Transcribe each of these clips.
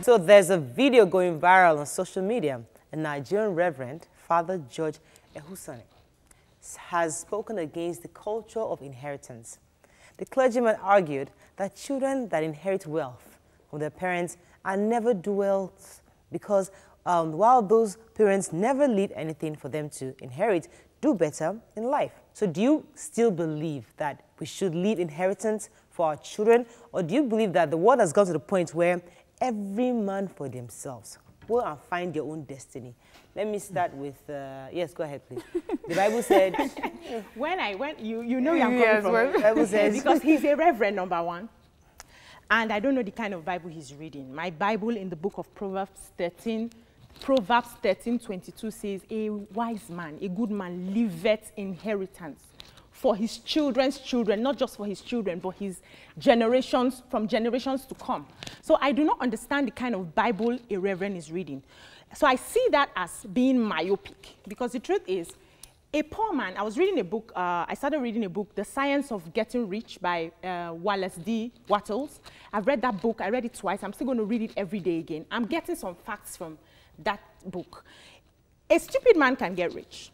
So there's a video going viral on social media. A Nigerian reverend, Father George Ehusane, has spoken against the culture of inheritance. The clergyman argued that children that inherit wealth from their parents are never dwelt because while those parents never leave anything for them to inherit, do better in life. So do you still believe that we should leave inheritance for our children, or do you believe that the world has gone to the point where every man for themselves? Go and find your own destiny. Let me start with, yes, go ahead, please. The Bible said... you know where I'm coming from. The Bible says... Because he's a reverend, number one. And I don't know the kind of Bible he's reading. My Bible in the book of Proverbs 13:22 says, a wise man, a good man, leaveth inheritance for his children's children, not just for his children, but his generations, from generations to come. So I do not understand the kind of Bible a reverend is reading. So I see that as being myopic, because the truth is, a poor man, I was reading a book, I started reading a book, The Science of Getting Rich by Wallace D. Wattles. I've read that book, I read it twice, I'm still going to read it every day again. I'm getting some facts from that book. A stupid man can get rich.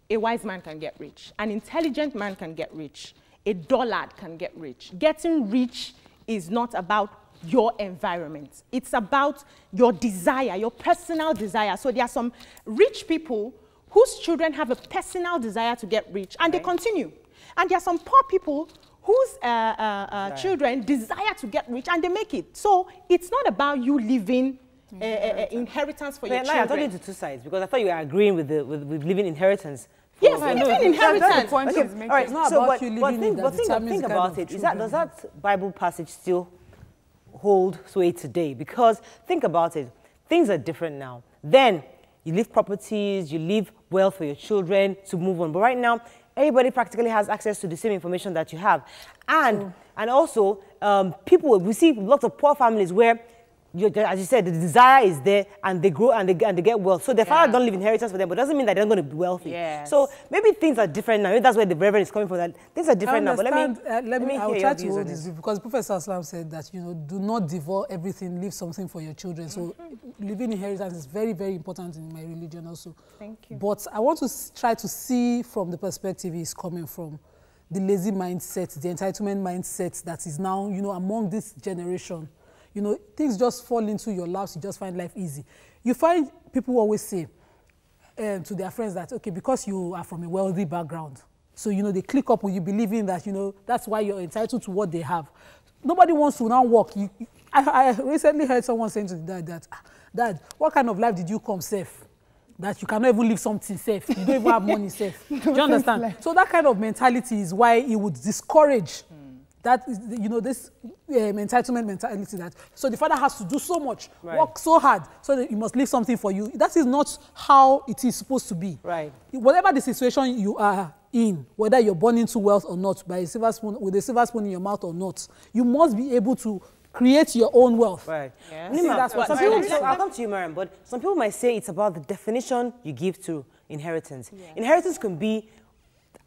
A wise man can get rich. An intelligent man can get rich. A dullard can get rich. Getting rich is not about your environment. It's about your desire, your personal desire. So there are some rich people whose children have a personal desire to get rich, and they continue. And there are some poor people whose children desire to get rich, and they make it. So it's not about you leaving inheritance for your children. I'm talking to two sides, because I thought you were agreeing with leaving inheritance. Yes, leaving inheritance. That's the point she's making. It's not about you leaving it. But think about it. Does that Bible passage still hold sway today? Because think about it. Things are different now. Then you leave properties, you leave wealth for your children to move on. But right now, everybody practically has access to the same information that you have. And also, we see lots of poor families where, as you said, the desire is there, and they grow and they get wealth. So their father don't leave inheritance for them, but it doesn't mean that they're not going to be wealthy. Yes. So maybe things are different now. Maybe that's where the reverend is coming from. That things are different now. But I will try to hold this, because Professor Aslam said that, do not devour everything, leave something for your children. So leaving inheritance is very, very important in my religion also. Thank you. But I want to try to see from the perspective he's coming from, the lazy mindset, the entitlement mindset that is now, among this generation. Things just fall into your laps, you just find life easy. You find people always say to their friends that, okay, because you are from a wealthy background, so, they click up with you believing that, that's why you're entitled to what they have. Nobody wants to now work. I recently heard someone saying to the dad, Dad, what kind of life did you come safe? That you cannot even live something safe. You don't even have money safe. Do you understand? So that kind of mentality is why it would discourage that is, this entitlement mentality that, so the father has to do so much, work so hard, so that you must leave something for you. That is not how it is supposed to be. Right. Whatever the situation you are in, whether you're born into wealth or not, by a silver spoon, with a silver spoon in your mouth or not, you must be able to create your own wealth. Right. Yeah. That's what I'll come to you, Mariam, but some people might say it's about the definition you give to inheritance. Yeah. Inheritance can be,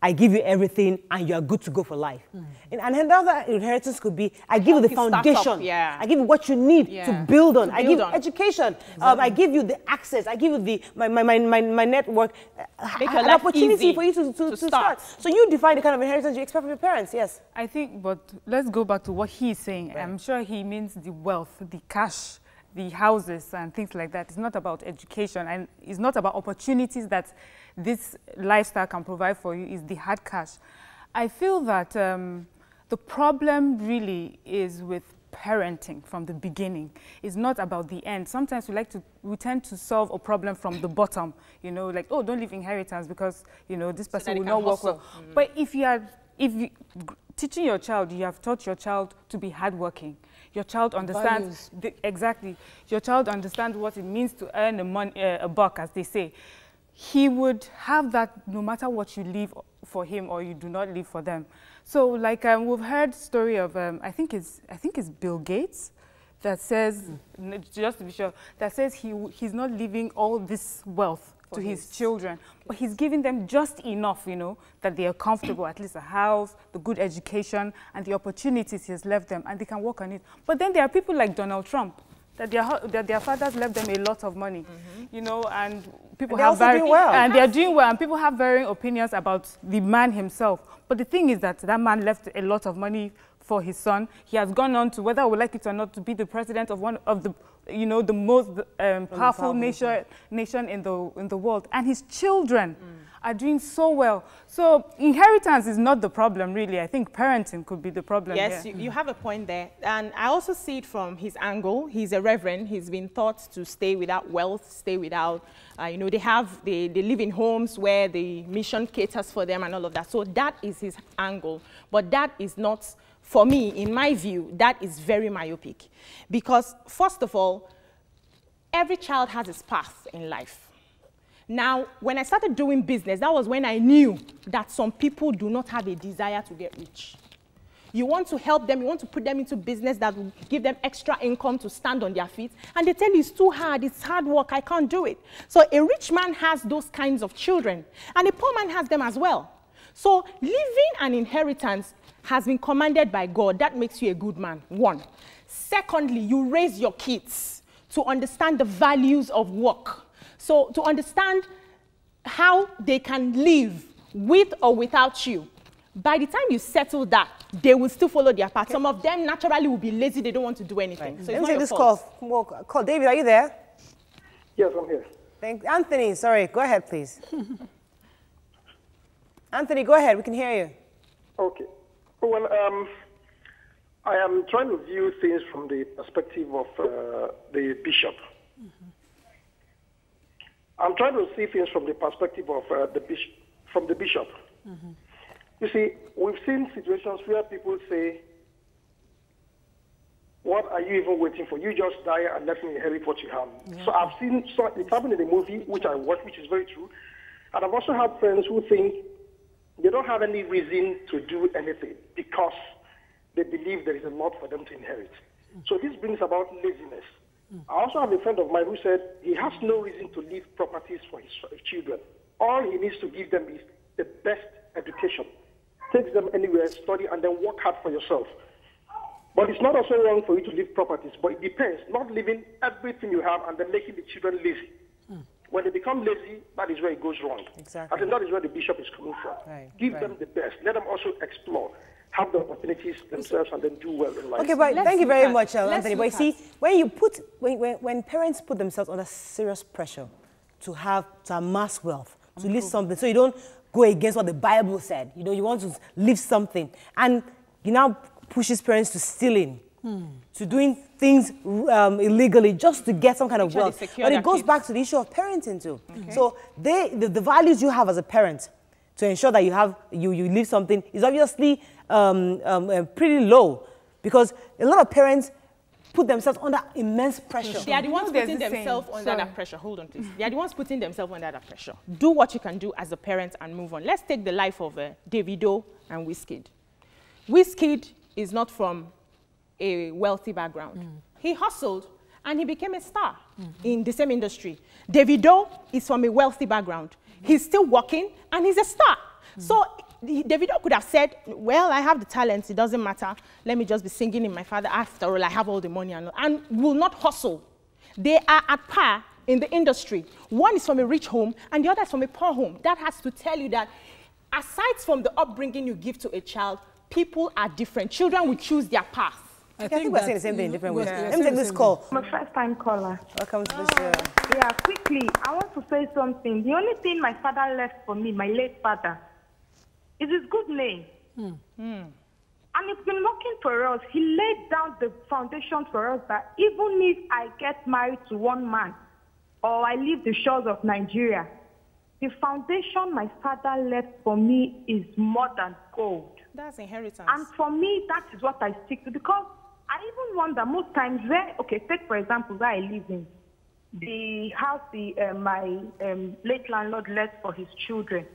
I give you everything and you are good to go for life. And another inheritance could be, I give you the foundation. I give you what you need to build on. I give you education. I give you the access. I give you my network. An opportunity for you to start. So you define the kind of inheritance you expect from your parents, yes. I think, but let's go back to what he's saying. Right. I'm sure he means the wealth, the cash, the houses and things like that. It's not about education, and it's not about opportunities that this lifestyle can provide for you. Is the hard cash. I feel that the problem really is with parenting from the beginning. It's not about the end. Sometimes we tend to solve a problem from the bottom, like, oh, don't leave inheritance because, this person will not work well. But if you teaching your child, you have taught your child to be hardworking. Your child understands, your child understands what it means to earn a buck, as they say. He would have that no matter what you leave for him or you do not leave for them. So, like we've heard story of, I think it's Bill Gates that says, just to be sure, that says he's not leaving all this wealth to his children, but he's giving them just enough, that they are comfortable, at least a house, the good education, and the opportunities he has left them, and they can work on it. But then there are people like Donald Trump that their fathers left them a lot of money, you know, and people And have they're also doing well. and they're doing well, and people have varying opinions about the man himself. But the thing is that that man left a lot of money for his son. He has gone on to, whether we like it or not, to be the president of one of the, you know, the most powerful nation in the world, and his children are doing so well. So inheritance is not the problem, really. I think parenting could be the problem. Yes, here. you have a point there. And I also see it from his angle. He's a reverend. He's been taught to stay without wealth, stay without, you know, they live in homes where the mission caters for them and all of that. So that is his angle. But that is not, for me, in my view, that is very myopic. Because, first of all, every child has its path in life. Now, when I started doing business, that was when I knew that some people do not have a desire to get rich. You want to help them, you want to put them into business that will give them extra income to stand on their feet, and they tell you it's too hard, it's hard work, I can't do it. So a rich man has those kinds of children, and a poor man has them as well. So leaving an inheritance has been commanded by God. That makes you a good man, one. Secondly, you raise your kids to understand the values of work. So to understand how they can live with or without you. By the time you settle that, they will still follow their path. Okay. Some of them naturally will be lazy. They don't want to do anything. Right. So Let me take this call. David, are you there? Yes, I'm here. Anthony, sorry. Go ahead, please. Anthony, go ahead. We can hear you. Okay. Well, I am trying to view things from the perspective of the bishop. I'm trying to see things from the perspective of the bishop. You see, we've seen situations where people say, what are you even waiting for? You just die and let me inherit what you have. Yeah. So I've seen, it happened in a movie, which I watched, which is very true. And I've also had friends who think they don't have any reason to do anything because they believe there is a lot for them to inherit. So this brings about laziness. I also have a friend of mine who said he has no reason to leave properties for his children. All he needs to give them is the best education. Take them anywhere, study, and then work hard for yourself. But it's not also wrong for you to leave properties, but it depends. Not leaving everything you have and then making the children lazy. When they become lazy, that is where it goes wrong. Exactly. I think that is where the bishop is coming from. Right. Give them the best. Let them also explore, have the opportunities themselves, and then do well in life. Okay, but thank you very much, Anthony. But you see, when parents put themselves under serious pressure to amass wealth, to leave something, so you don't go against what the Bible said. You know, you want to leave something, and you now pushes parents to stealing, to doing things illegally just to get some kind of wealth. But it goes back to the issue of parenting too. Okay. So the values you have as a parent to ensure that you leave something is obviously pretty low, because a lot of parents put themselves under immense pressure. They are the ones putting themselves under that pressure. Hold on, please. They are the ones putting themselves under that pressure. Do what you can do as a parent and move on. Let's take the life of Davido and Wizkid. Wizkid is not from a wealthy background. He hustled and he became a star in the same industry. Davido is from a wealthy background. He's still working and he's a star. So Davido could have said, well, I have the talent, it doesn't matter. Let me just be singing in my father. After all, I have all the money and will not hustle. They are at par in the industry. One is from a rich home and the other is from a poor home. That has to tell you that aside from the upbringing you give to a child, people are different. Children will choose their path. I think we're saying the same thing in different ways. Let me take this call. I'm a first-time caller. Welcome to the show. Yeah, quickly, I want to say something. The only thing my father left for me, my late father, is his good name. And it's been working for us. He laid down the foundation for us that even if I get married to one man or I leave the shores of Nigeria, the foundation my father left for me is more than gold. That's inheritance. And for me, that is what I stick to, because I even wonder most times where, okay, take for example where I live in, the house my late landlord left for his children.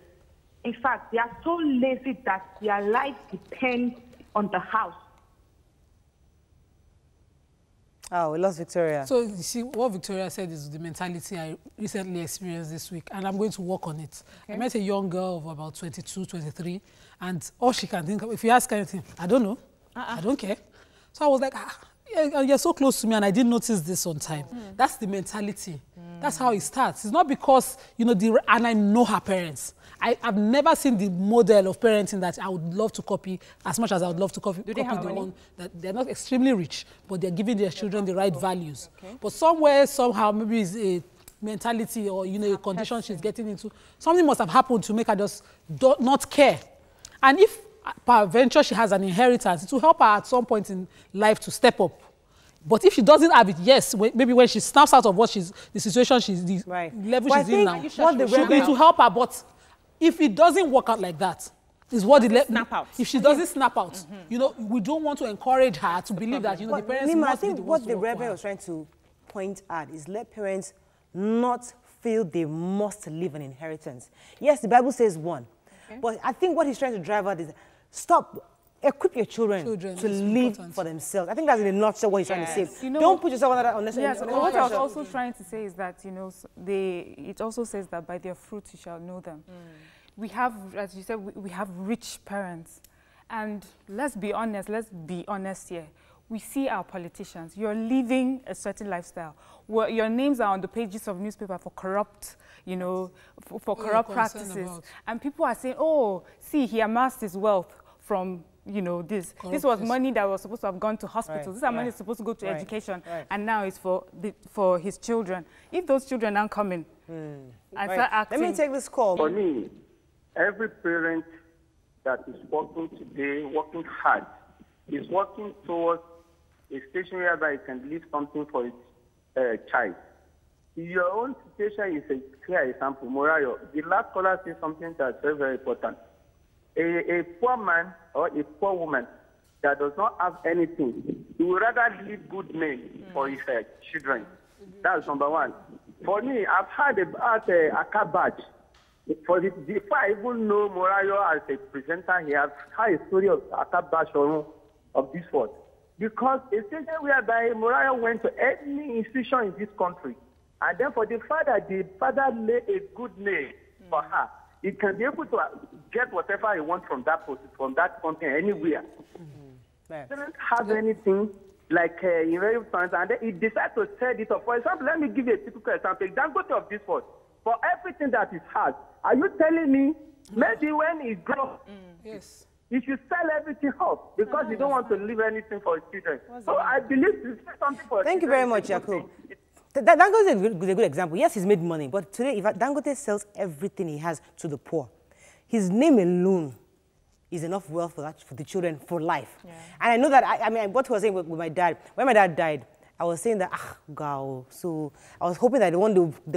In fact, they are so lazy that their life depends on the house. Oh, we lost Victoria. So you see, what Victoria said is the mentality I recently experienced this week, and I'm going to work on it. Okay. I met a young girl of about 22, 23, and all she can think of, if you ask her anything, I don't know, I don't care. So I was like, you're so close to me and I didn't notice this on time. That's the mentality. That's how it starts. It's not because, you know, and I know her parents. I've never seen the model of parenting that I would love to copy as much as I would love to copy the one that they're not extremely rich, but they're giving their children the right values. Okay. But somewhere, somehow, maybe it's a mentality or, you know, a condition she's getting into. Something must have happened to make her just not care. And if peradventure she has an inheritance, it will help her at some point in life to step up. But if she doesn't have it, yes, maybe when she snaps out of what the situation the level she's in now, it will help her. But if it doesn't work out like that, is what snap out. If she doesn't snap out, you know, we don't want to encourage her to believe that, you know, the parents must be the ones. What the Reverend was trying to point at is let parents not feel they must leave an inheritance. Yes, the Bible says one, but I think what he's trying to drive at is stop. Equip your children to live for themselves. I think that's in a nutshell what he's trying to say. You know, don't put yourself under that unnecessary. Yes, what I was also trying to say is that, you know, it also says that by their fruits you shall know them. We have, as you said, we have rich parents. And let's be honest here. We see our politicians. You're living a certain lifestyle. Where your names are on the pages of newspaper for corrupt, you know, for corrupt practices. And people are saying, oh, see, he amassed his wealth from, you know, this was money that was supposed to have gone to hospitals. This money is supposed to go to education, and now it's for his children. If those children aren't coming and start acting... Let me take this call. For me, every parent that is working today, working hard, is working towards a station whereby it can leave something for its child. Your own situation is a clear example. Morayo, the last caller said something that's very, very important. A poor man or a poor woman that does not have anything, he would rather leave good name for his children. That's number one. For me, I've heard about a car badge. Before I even know Morayo as a presenter, he has had a story of a car badge of this sort. Because a station whereby Morayo went to any institution in this country, and then for the father laid a good name for her. He can be able to get whatever he wants from that company anywhere. He doesn't have anything like inheritance, and then he decides to set it up. For example, let me give you a typical example. Dangote of this world, for everything that he has, are you telling me maybe when he grows, yes, he should sell everything off because he don't want to leave anything for his children? So I believe this is something for. Thank you very much, Yakub. Dangote is a good example. Yes, he's made money, but today, if Dangote sells everything he has to the poor, his name alone is enough wealth for the children for life. Yeah. And I know that, I mean, what I was saying with my dad, when my dad died, I was saying that, God, so I was hoping that they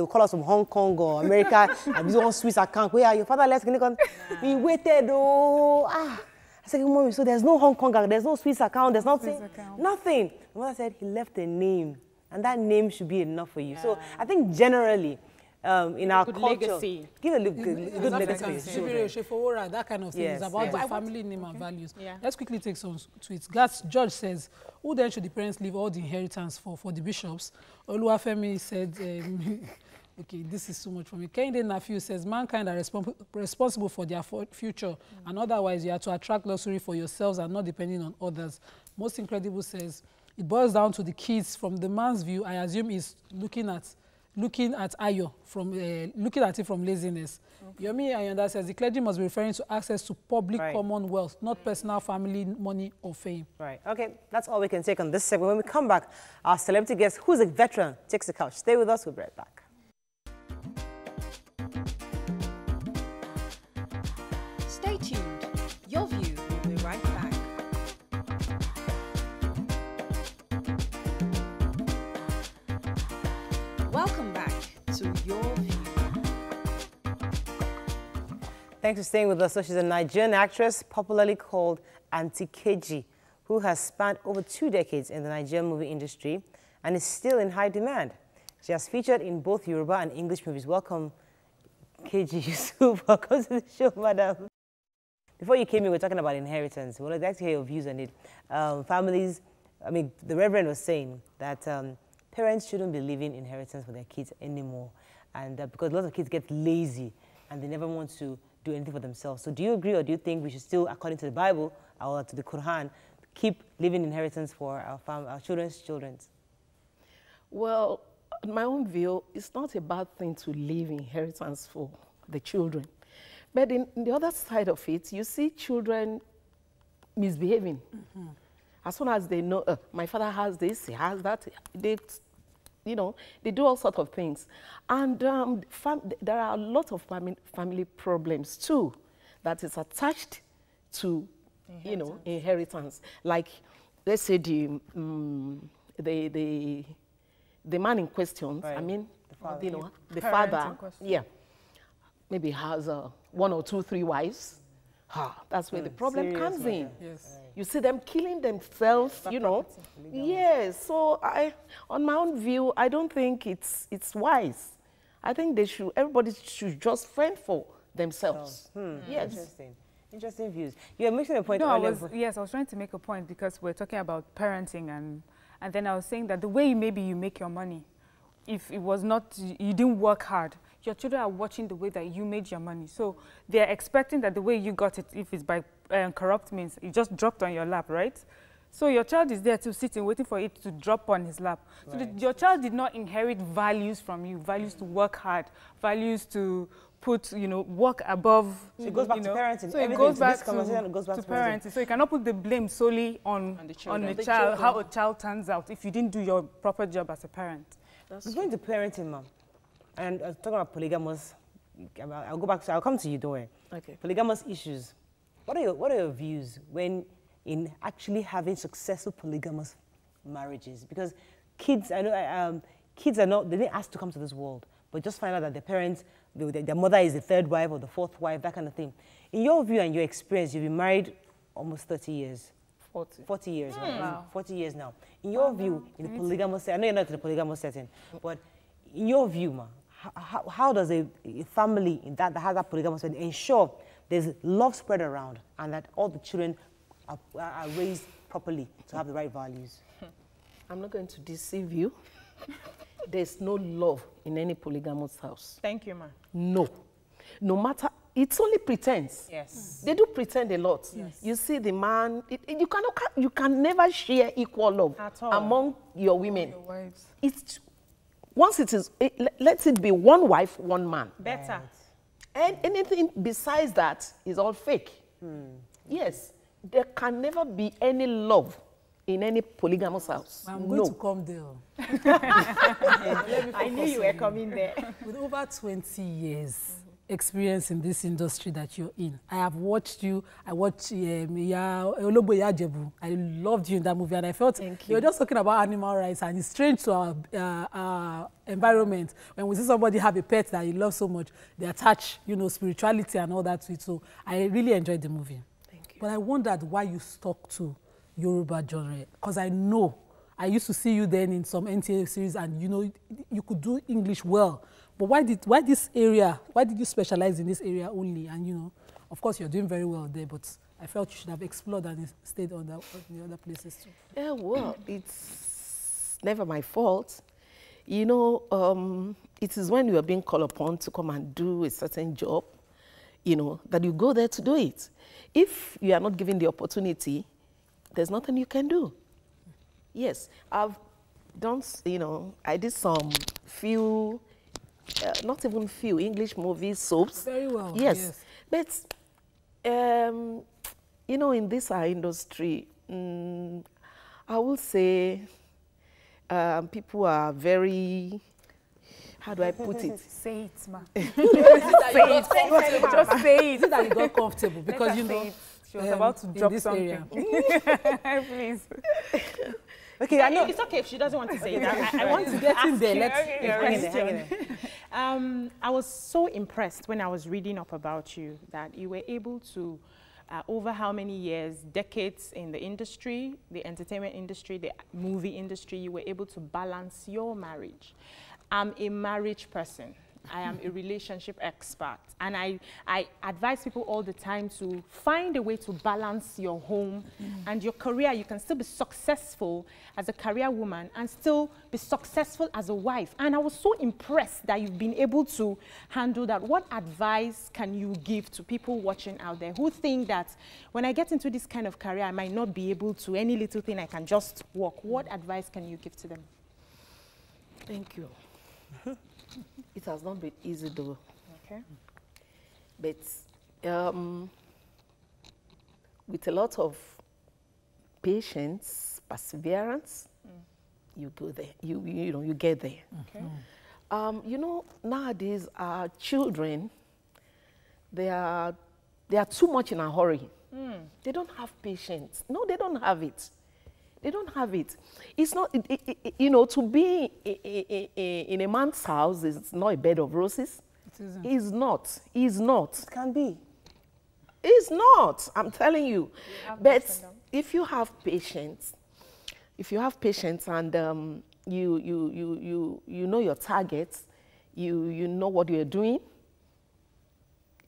will call us from Hong Kong or America, and this one Swiss account. Where your father left? He waited, I said, Mommy, so there's no Hong Kong, there's no Swiss account, there's nothing. Nothing. My mother said, he left a name. And that name should be enough for you. Yeah. So I think generally, in our culture, legacy. Give a good legacy. That kind of thing. Yes. It's about the family name and values. Yeah. Let's quickly take some tweets. George says, who then should the parents leave all the inheritance for the bishops? Oluwafemi said, okay, this is too much for me. Kehinde Nafiu says, mankind are responsible for their future, and otherwise you have to attract luxury for yourselves and not depending on others. Most Incredible says, it boils down to the kids. From the man's view, I assume he's looking at Ayo from looking at it from laziness. Okay. Yomi Ayonda says the clergy must be referring to access to public common wealth, not personal family money or fame. Right. Okay, that's all we can take on this segment. When we come back, our celebrity guest, who's a veteran, takes the couch. Stay with us. We'll be right back. Stay tuned. Your View will be right back. Welcome back to Your View. Thanks for staying with us. So she's a Nigerian actress popularly called Aunty Keji, who has spanned over 2 decades in the Nigerian movie industry and is still in high demand. She has featured in both Yoruba and English movies. Welcome, Keji Yusuf. Welcome to the show, madam. Before you came in, we were talking about inheritance. We would like to hear your views on it. Families, I mean, the Reverend was saying that parents shouldn't be leaving inheritance for their kids anymore, and because lots of kids get lazy and they never want to do anything for themselves. So do you agree, or do you think we should still, according to the Bible or to the Quran, keep leaving inheritance for our children's children? Well, in my own view, it's not a bad thing to leave inheritance for the children. But in the other side of it, you see children misbehaving. As soon as they know, my father has this, he has that, they, you know, they do all sorts of things. And there are a lot of family problems too that is attached to, you know, inheritance. Like, let's say the man in question, Right. I mean, The father. you know, the Parent father, in question. yeah, maybe has 1 or 2, 3 wives. That's where the problem serious comes in. matter. Yes. You see them killing themselves, you know. Yes, so on my own view, I don't think it's wise. I think everybody should just fend for themselves. Yes. Interesting views. You were making a point No, I earlier. was trying to make a point because we're talking about parenting and then I was saying that the way maybe you make your money, if it was not, you didn't work hard, your children are watching the way that you made your money. So they're expecting that the way you got it, if it's by corrupt means, it just dropped on your lap, right? So your child is there to sitting, waiting for it to drop on his lap. So your child did not inherit values from you, values to work hard, values to put, you know, work above. So it goes back you to know. parenting. So it Everything goes to back this conversation, it goes back to parenting. So you cannot put the blame solely on the child, how a child turns out if you didn't do your proper job as a parent. Let's go into parenting, Mom. And talking about polygamous, I'll come to you, don't worry. Okay. Polygamous issues. What are your views when in actually having successful polygamous marriages? Because kids, I know, kids are not, they didn't ask to come to this world, but just find out that their parents, their mother is the 3rd wife or the 4th wife, that kind of thing. In your view and your experience, you've been married almost 30 years. 40 years, right? Wow. 40 years now. In your view, in the polygamous setting, I know you're not in the polygamous setting, but in your view, Ma, how does a family that has that polygamous setting ensure there's love spread around and that all the children are raised properly to have the right values? I'm not going to deceive you. There's no love in any polygamous house. Thank you, ma. No. No matter, it's only pretense. Yes. They do pretend a lot. Yes. You see the man, you can never share equal love At all. among your women. Your wives. It's, once it is, let it be one wife, one man. Better. And anything besides that is all fake. Yes, there can never be any love in any polygamous house. I'm going to come there. I knew you were coming there. With over 20 years experience in this industry that you're in, I have watched you. I watched Olobo Yajebu. I loved you in that movie, and I felt you were just talking about animal rights, and it's strange to our environment when we see somebody have a pet that you love so much, they attach, you know, spirituality and all that to it. So I really enjoyed the movie. Thank you. But I wondered why you stuck to Yoruba genre, because I know I used to see you then in some NTA series, and you know you could do English well. But why this area? Why did you specialize in this area only? And you know, of course, you're doing very well there, but I felt you should have explored and stayed on the other places too. Yeah, well, it's never my fault. You know, it is when you are being called upon to come and do a certain job, you know, that you go there to do it. If you are not given the opportunity, there's nothing you can do. Yes, I've done, you know, I did some few, not even few, English movies, soaps. Very well. Yes. But, you know, in this industry, I will say people are very, how do I put it? Say it, ma. Just say it. That you got comfortable because you know she was about to drop something. Please. Okay, I know. It's okay if she doesn't want to say that. I want to get in there. I was so impressed when I was reading up about you that you were able to, over how many years, decades in the industry, the entertainment industry, the movie industry, you were able to balance your marriage. I'm a marriage person. I am a relationship expert. And I advise people all the time to find a way to balance your home and your career. You can still be successful as a career woman and still be successful as a wife. And I was so impressed that you've been able to handle that. What advice can you give to people watching out there who think that when I get into this kind of career, I might not be able to, any little thing I can just walk? What advice can you give to them? Thank you. It has not been easy though. Okay. But with a lot of patience, perseverance, you go there. You know, you get there. Okay. You know, nowadays our children, they are too much in a hurry. They don't have patience. No, they don't have it. They don't have it. It's not, you know, to be in a man's house is not a bed of roses. It isn't. He's not. He's not. It can be. It's not. I'm telling you. But if you have patience, and you know your targets, you know what you're doing,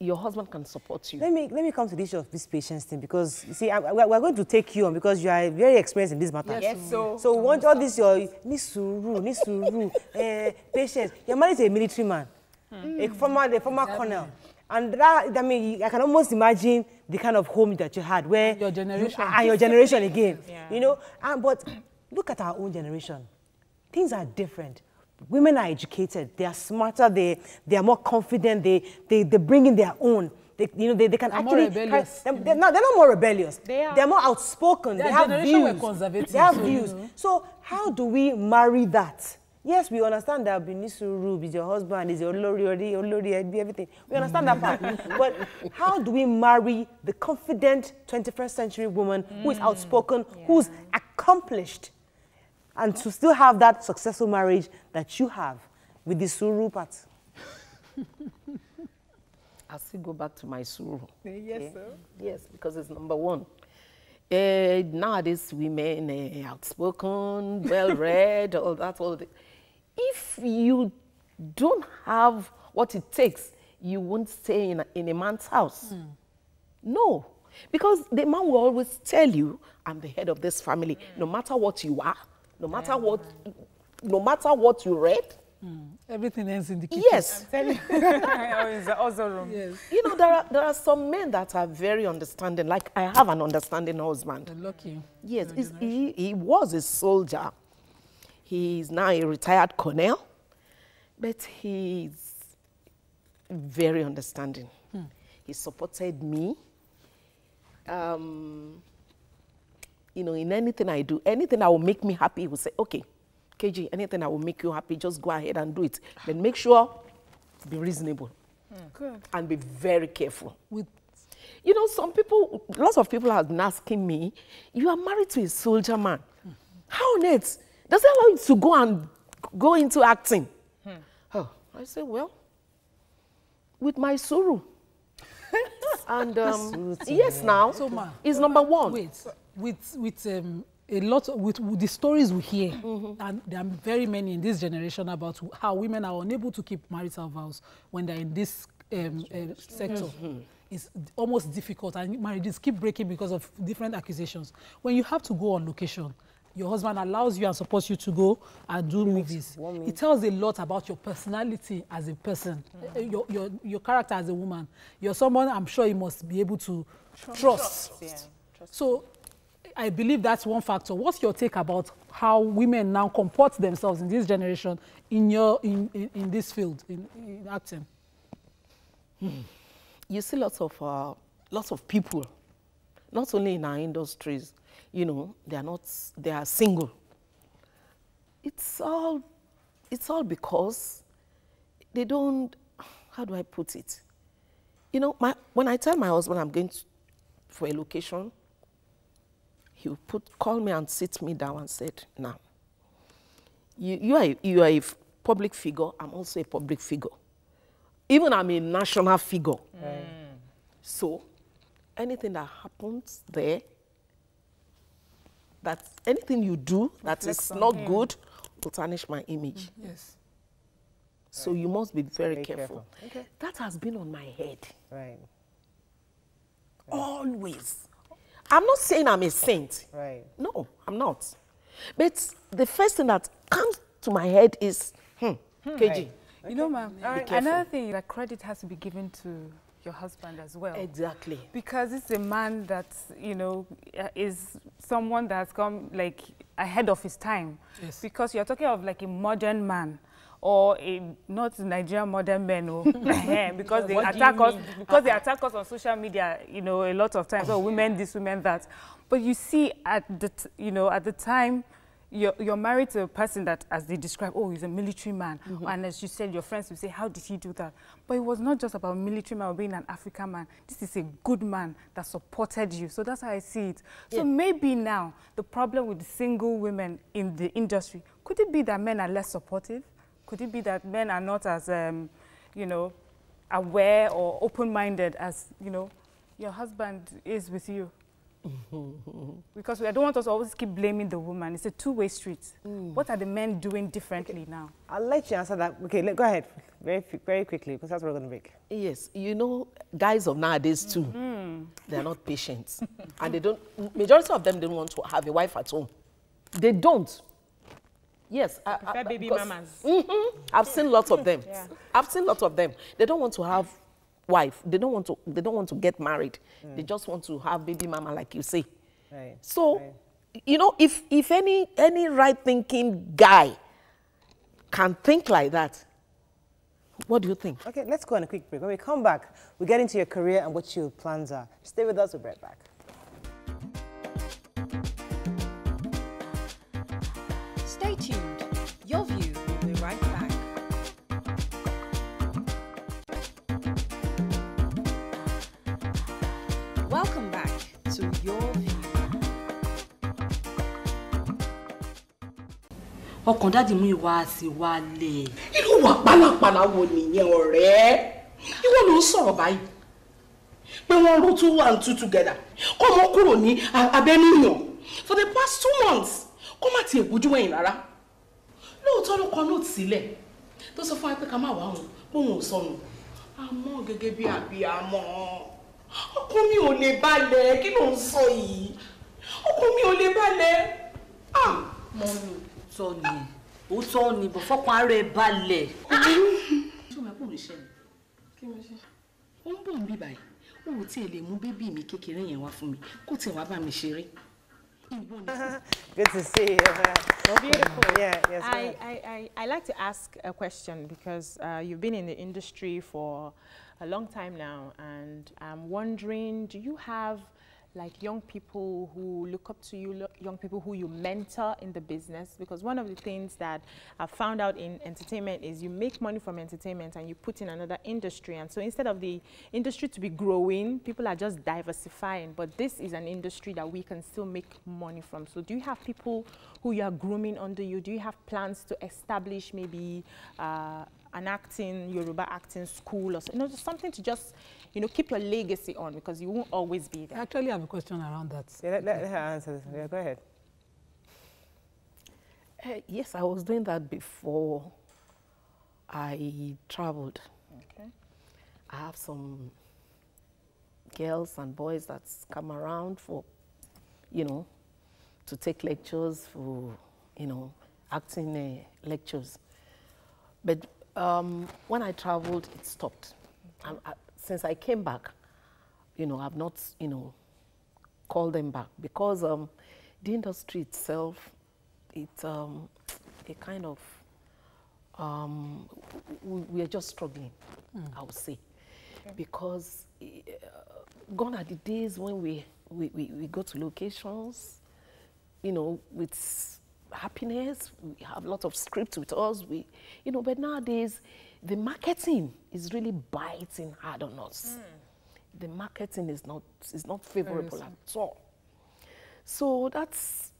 your husband can support you. Let me come to the issue of this patience thing, because you see, we're going to take you on because you are very experienced in this matter. Yes, so we want all this your nisuru, patience. You're married to a military man, a former colonel, and that, I mean, I can almost imagine the kind of home that you had, where your generation and your generation again, Yeah. you know. But look at our own generation. Things are different. Women are educated, they are smarter, they are more confident, they bring in their own. They can They're more actually... rebellious. They're not more rebellious. They're more outspoken. Their They have generation were views. conservative, They have so, views. you know. So how do we marry that? Yes, we understand that Binisuru is your husband, is your Olori, everything. We understand that part. But how do we marry the confident 21st century woman who is outspoken, who's accomplished, and to still have that successful marriage that you have with the Suru part? I'll still go back to my suru. Yes, sir. Yes, because it's number one. Nowadays, women outspoken, well-read, all that. If you don't have what it takes, you won't stay in a man's house. No, because the man will always tell you, I'm the head of this family, no matter what you are, no matter what you read. Everything ends in the kitchen. Yes. It's also room. Yes. You know, there are some men that are very understanding. Like, I have an understanding husband. They're lucky. Yes, he was a soldier. He's now a retired colonel, but he's very understanding. He supported me. You know, in anything I do, anything that will make me happy, he will say, okay, KG, anything that will make you happy, just go ahead and do it. But make sure, be reasonable. Good. And be very careful. With You know, lots of people have been asking me, you are married to a soldier man. How on earth? Does that allow you to go into acting? Oh, I say, well, with my suru. And yes, now, So, ma, is number one. wait, with a lot with the stories we hear, and there are very many in this generation about how women are unable to keep marital vows when they're in this sector. It's almost difficult, and marriages keep breaking because of different accusations. When you have to go on location, your husband allows you and supports you to go and do movies. It tells a lot about your personality as a person, your character as a woman. You're someone I'm sure you must be able to trust. Yeah. So I believe that's one factor. What's your take about how women now comport themselves in this generation in this field, in acting? You see lots of people, not only in our industries, you know, they are single. It's all because they don't, how do I put it? You know, when I tell my husband I'm going for a location, he will call me and sit me down and said, now, you are a public figure, I'm also a public figure. Even I'm a national figure. So anything that happens there, that anything you do that is not good will tarnish my image. Yes. So you must be very, Very careful. careful. Okay. That has been on my head. Right. Always. I'm not saying I'm a saint. Right. No, I'm not. But the first thing that comes to my head is, KG. Right. You know, ma'am, careful. another thing, that credit has to be given to your husband as well. Exactly. Because it's a man that, you know, is someone that has come, like, ahead of his time. Yes. Because you're talking of, like, a modern man. Or not Nigerian modern men, because they attack us. Because they attack us on social media, you know, a lot of times. Oh, women this, women that. But you see, at the time, you're married to a person that, as they describe, oh, he's a military man. And as you said, your friends will say, how did he do that? But it was not just about military man or being an African man. This is a good man that supported you. So that's how I see it. So maybe now, the problem with the single women in the industry, could it be that men are less supportive? Could it be that men are not as, you know, aware or open-minded as, you know, your husband is with you? Because I don't want us to always keep blaming the woman. It's a two-way street. What are the men doing differently now? I'll let you answer that. Okay, go ahead. Very quickly, because that's what we're going to break. Yes, you know, guys of nowadays too, they're not patient. And they don't, majority of them don't want to have a wife at home. They don't. Yes. Baby mamas. I've seen lots of them. I've seen lots of them. They don't want to have wife. They don't want to get married. They just want to have baby mama, like you say. Right. So, you know, if any right-thinking guy can think like that, what do you think? Okay, let's go on a quick break. When we come back, we get into your career and what your plans are. Stay with us, we'll be right back. Stay tuned. Your View will be right back. Welcome back to Your View. Ọkàn dáàdì mú ìwà sí wálẹ̀. Irú wà pálapàla wo nìyẹn ọ̀rẹ́? Ìwọ ló ń sọ̀rọ̀ báyìí. Pé wọ́n ró two and two together. Kó mọ́ kúrò ní abẹ́núyàn. For the past 2 months, kó má tiẹ̀ bójú wẹ̀yìn rárá. Lóòótọ́ ló kọ nóòtù sílẹ̀. Tó sọ fún wa pé ká má wá òun, bóun ò sọnù. Àmọ́ gẹ́gẹ́ bí àbíamọ. Ọkàn mi ò lè balẹ̀, kí ló ń sọ yìí? Ọkàn mi ò lè balẹ̀. Mọ́mí òótọ́ ni bọ̀ fọ́kàn ara ẹ̀ balẹ̀. Ṣé o máa pòun iṣẹ́ ni? Kí ló ṣe? Ó ń bọ̀ ń bí báyìí. Ó ò tí ì lè mú bébí mi kékeré yẹn wá fún mi. Kó tiẹ̀ wá bá mi ṣeré. Good to see you. Beautiful. Yeah, yes. I like to ask a question because you've been in the industry for a long time now, and I'm wondering, do you have like young people who look up to you, young people who you mentor in the business? Because one of the things that I've found out in entertainment is you make money from entertainment and you put in another industry. And so instead of the industry to be growing, people are just diversifying. But this is an industry that we can still make money from. So do you have people who you are grooming under you? Do you have plans to establish maybe an Yoruba acting school or just something to just, keep your legacy on, because you won't always be there? Actually, I have a question around that. Yeah, let her answer this. Yeah, go ahead. Yes, I was doing that before I traveled. Okay. I have some girls and boys that come around for, to take lectures for, acting lectures. But when I traveled, it stopped. Since I came back, I've not, called them back because the industry itself, it's a kind of, we are just struggling, I would say. Okay. Because gone are the days when we go to locations, with happiness, we have a lot of script with us, but nowadays, the marketing is really biting hard on us. The marketing is not favorable at all. So that's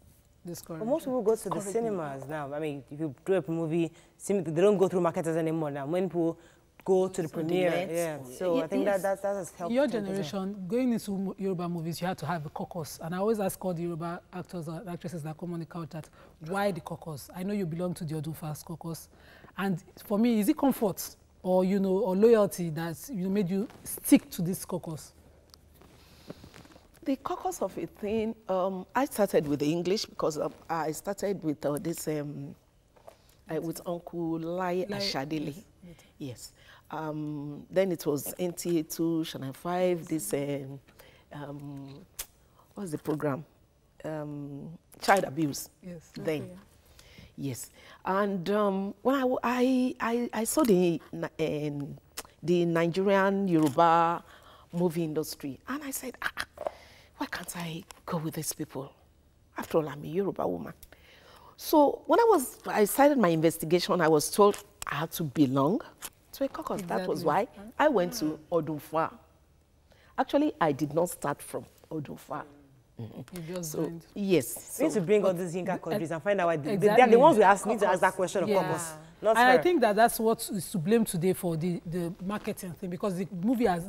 discouraging. Well, most people go to the cinemas now. I mean, if you do a movie, they don't go through marketers anymore now. When people go to the premiere, So I think that has helped. Your generation, going into Yoruba movies, you had to have a caucus. And I always ask all the Yoruba actors and actresses that come on the couch that, why the caucus? I know you belong to the Odunfast caucus. And for me, is it comfort or, you know, or loyalty that, you know, made you stick to this caucus? The caucus of a thing, I started with the English because I started with with Uncle Lai Ashadele. Yes. Then it was NTA 2, Channel 5, this, what's the program? Child abuse. Yes. Then. Okay. Yes. And when I saw the Nigerian Yoruba movie industry, and I said, why can't I go with these people? After all, I'm a Yoruba woman. So when I started my investigation, I was told I had to belong to a caucus. Exactly. That was why I went to Odunfa. Actually, I did not start from Odunfa. You just went. Yes. We need to bring all these Yinka countries and find out why they are the ones we need to ask that question of caucus. And I think that's what is to blame today for the marketing thing, because the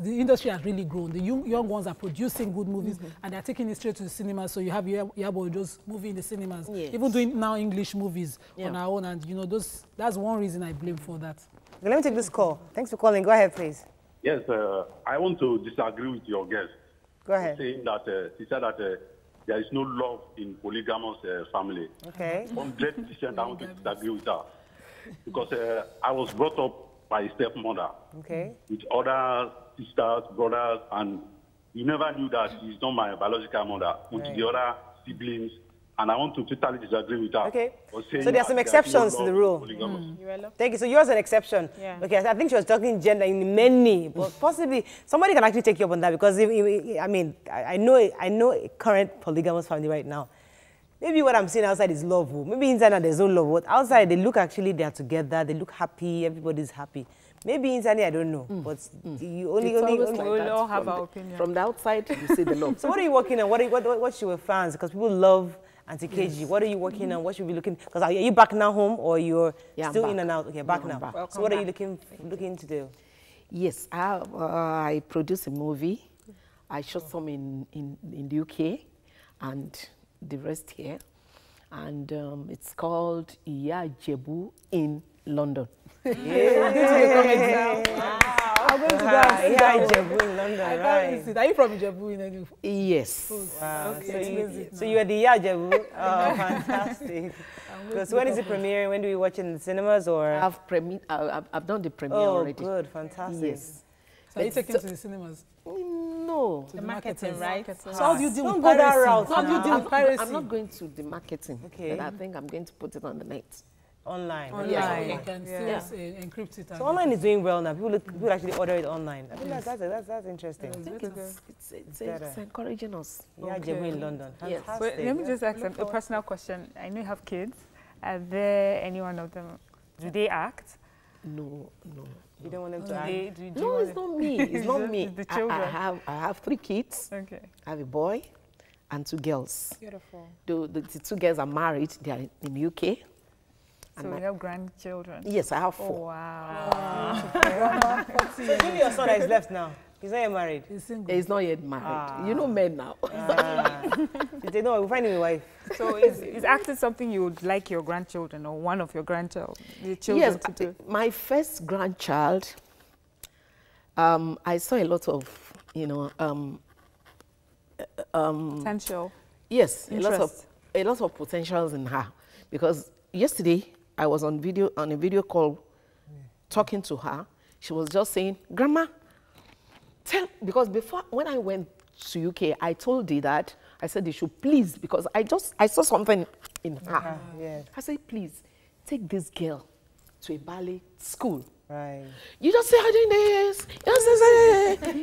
industry has really grown. The young ones are producing good movies and they're taking it straight to the cinemas. So you have Yabo just movie in the cinemas, even doing now English movies on our own. And you know, that's one reason I blame for that. Okay, let me take this call. Thanks for calling. Go ahead, please. Yes, I want to disagree with your guest. Go ahead. Saying that he said that there is no love in polygamous family. Okay. 100% I want to disagree with that. Because I was brought up by a stepmother. Okay. With other sisters, brothers, and you never knew that she's not my biological mother. With the other siblings, and I want to totally disagree with that. Okay. So there are some exceptions to the rule. Thank you. So yours is an exception. Yeah. Okay. I think she was talking gender in many, but possibly somebody can actually take you up on that, because I mean, I know a current polygamous family right now. Maybe what I'm seeing outside is love. Maybe inside there's no love. But outside they look they're together. They look happy. Everybody's happy. Maybe inside I don't know. But you only all have our opinion. From the outside, you see the love. So what are you working on? What's your fans? Because people love Auntie KG. What are you working on? What should we be looking? Because are you back now home, or you're still in and out? Okay, back now. Back. So what are you looking to do? Yes, I produced a movie. I shot some in the UK and the rest here. And it's called Iya Jebu in London. I'm going to go and see Ijebu in London, right? Are you from Ijebu? Yes. Wow. Okay. So you are the Ijebu. Oh, fantastic. So when is it premiering? When do we watch it in the cinemas? Or I've done the premiere already. Oh, good. Fantastic. Yes. So are you taking to the cinemas? No. The marketing, right? So how do you deal with piracy? How do you deal with piracy? I'm not going to the marketing. Okay. But I think I'm going to put it on the net. Online. Yes, you can still encrypt it. So online is doing well now. People actually order it online. I think that's interesting. I think it's encouraging us. Yeah, in London. Yes. But let me just ask a personal question. I know you have kids. Are there any one of them? Do they act? No. You don't want them to act? No, it's not me. It's not me. The children. I have 3 kids. Okay. I have a boy and 2 girls. Beautiful. The 2 girls are married. They are in the UK. So we have grandchildren? Yes, I have 4. Oh, wow. So give me your son that is left now. He's not yet married. He's single. He's not yet married. You know men now. They know, we'll find him a wife. So is acting something you would like your grandchildren or one of your grandchildren to do? My first grandchild, I saw a lot of, potential. Yes, a lot of potentials in her, because yesterday I was on a video call talking to her. She was just saying, Grandma, because before, when I went to UK, I told her that, I said they should please, because I saw something in her. Yeah. I said, please, take this girl to a ballet school. Right. You just say, I'm doing this.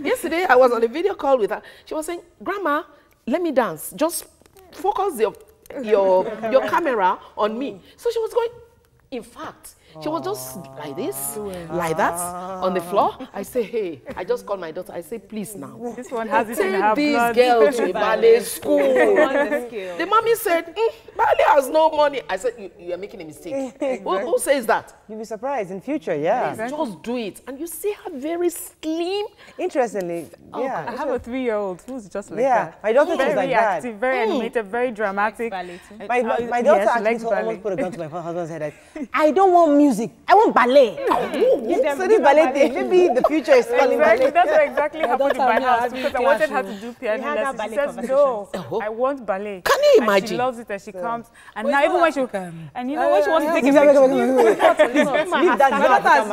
Yesterday, I was on a video call with her. She was saying, Grandma, let me dance. Just focus your camera on me. So she was going, in fact, she was just like this, like that, on the floor. I say, hey, I just called my daughter. I say, please now. This one has it in her blood. Take this girl to a ballet school. The mommy said, ballet has no money. I said, you are making a mistake. Who says that? You'll be surprised in future, yeah. Exactly. Just do it. And you see her very slim. Interestingly, yeah. I have a 3-year-old who's just like that. Yeah, my daughter is like that. Very active, very animated, very dramatic. My daughter actually almost put a gun to my husband's head. I don't want music. I want ballet. So this ballet thing, maybe the future is calling ballet. That's what exactly happened in my house because I wanted her to do piano lessons. She says, no, I want ballet. Can you imagine? And she loves it and she comes. And now even when she, and you know when she wants to take a picture.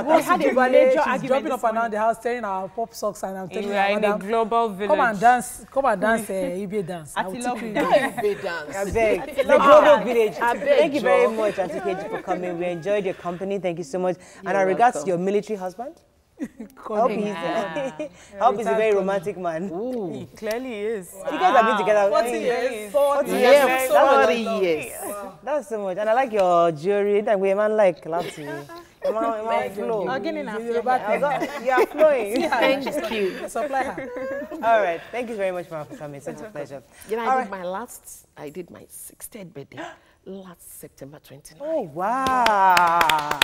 We had a ballet jumping up and down the house, tearing our pop socks, and I'm telling you, we are in a global village. Come and dance, Ibe dance. I will teach you Ibe dance. I beg. The global village. Thank you very much, Auntie KG, for coming. We enjoyed your company. Thank you so much. And in regards to your military husband, I hope he's a very romantic man. Ooh. He clearly is. You guys have been together 40 years. 40 years. 40 years. That's so much. And I like your jewelry. That way, man, like lots of flow. You are flowing. Thank you. Supply her. All right. Thank you very much for coming. Such a pleasure. You know, I did my 60th birthday last September 29th. Oh, wow.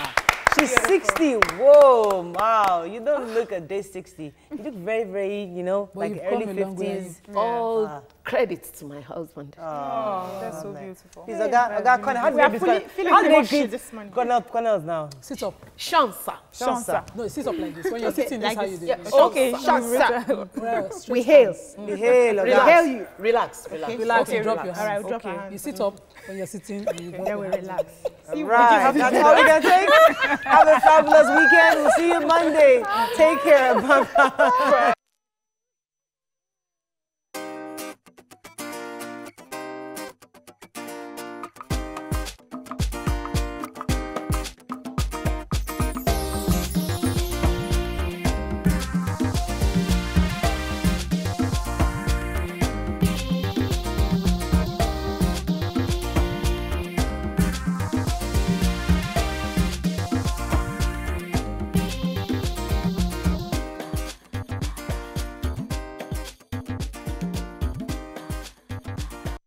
She's 60. Whoa, wow. You don't look a day 60. You look very, very, you know, but like early 50s. All credits to my husband. Oh, that's so beautiful. He's Connell. How do they treat Connells now? Sit up. Shansa. No, sit up like this. When you're sitting, that's how you do it. Okay, Shansa. We hail. We hail you. Relax. Relax, you drop your hands. All right, drop your hands. You sit up when you're sitting. Then we relax. Right. That's all we can take. Have a fabulous weekend. We'll see you Monday. Take care. Bye-bye.